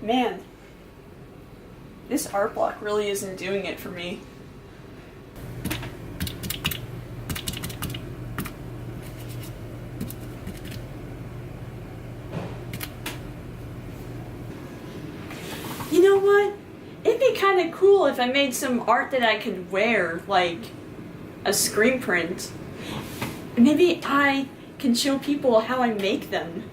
Man, this art block really isn't doing it for me. You know what? It'd be kind of cool if I made some art that I could wear, like a screen print. Maybe I can show people how I make them.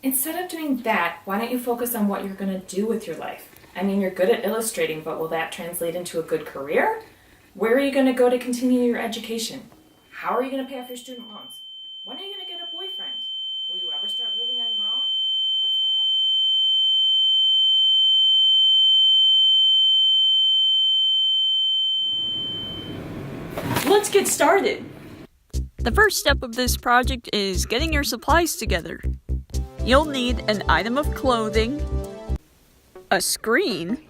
Instead of doing that, why don't you focus on what you're going to do with your life? I mean, you're good at illustrating, but will that translate into a good career? Where are you going to go to continue your education? How are you going to pay off your student loans? When are you going to get a boyfriend? Will you ever start living on your own? What's going to happen to you? Let's get started. The first step of this project is getting your supplies together. You'll need an item of clothing, a screen,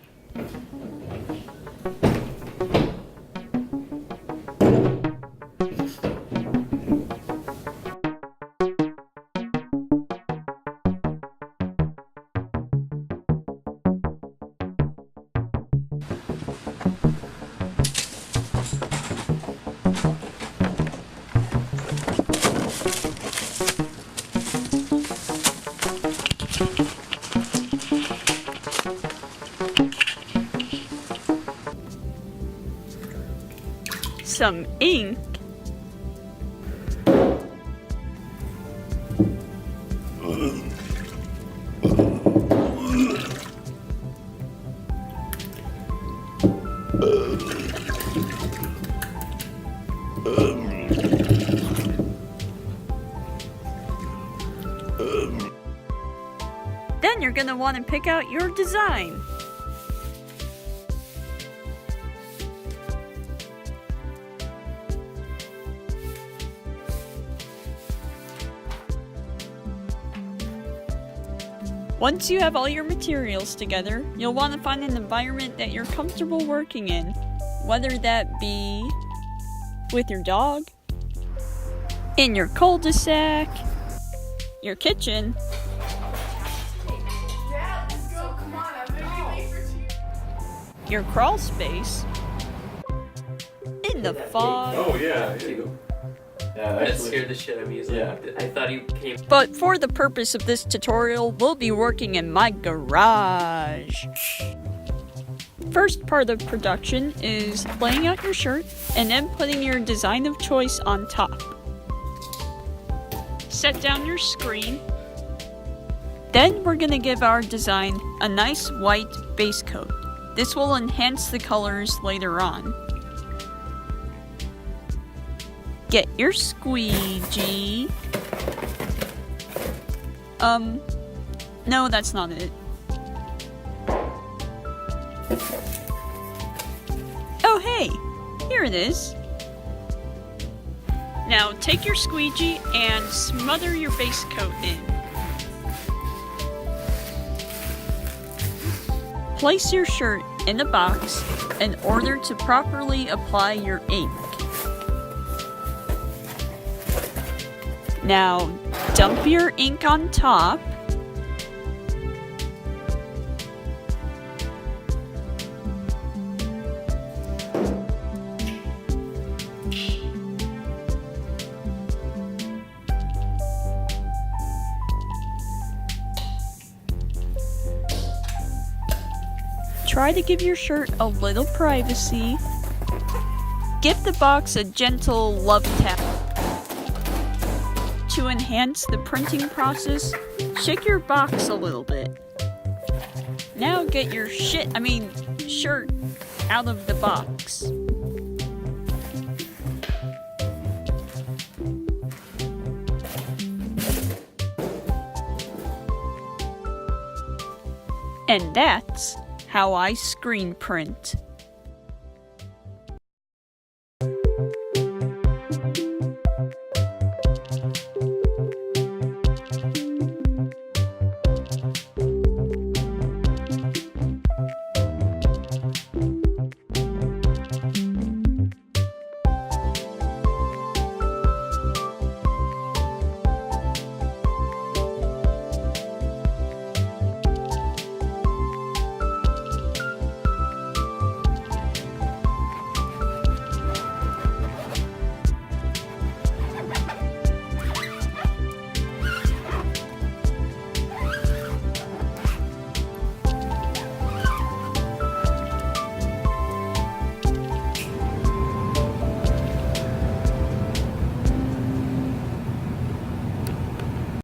some ink, then you're going to want to pick out your design. Once you have all your materials together, you'll want to find an environment that you're comfortable working in, whether that be with your dog, in your cul-de-sac, your kitchen, your crawl space, in the fog. Oh yeah. That scared the shit out of me. I thought he came. But for the purpose of this tutorial, we'll be working in my garage. First part of production is laying out your shirt and then putting your design of choice on top. Set down your screen. Then we're going to give our design a nice white base coat. This will enhance the colors later on. Get your squeegee. No, that's not it. Oh, hey, here it is. Now take your squeegee and smother your base coat in. Place your shirt in a box in order to properly apply your ink. Now, dump your ink on top. Try to give your shirt a little privacy. Give the box a gentle love tap. To enhance the printing process, shake your box a little bit. Now get your shirt out of the box. And that's how I screen print.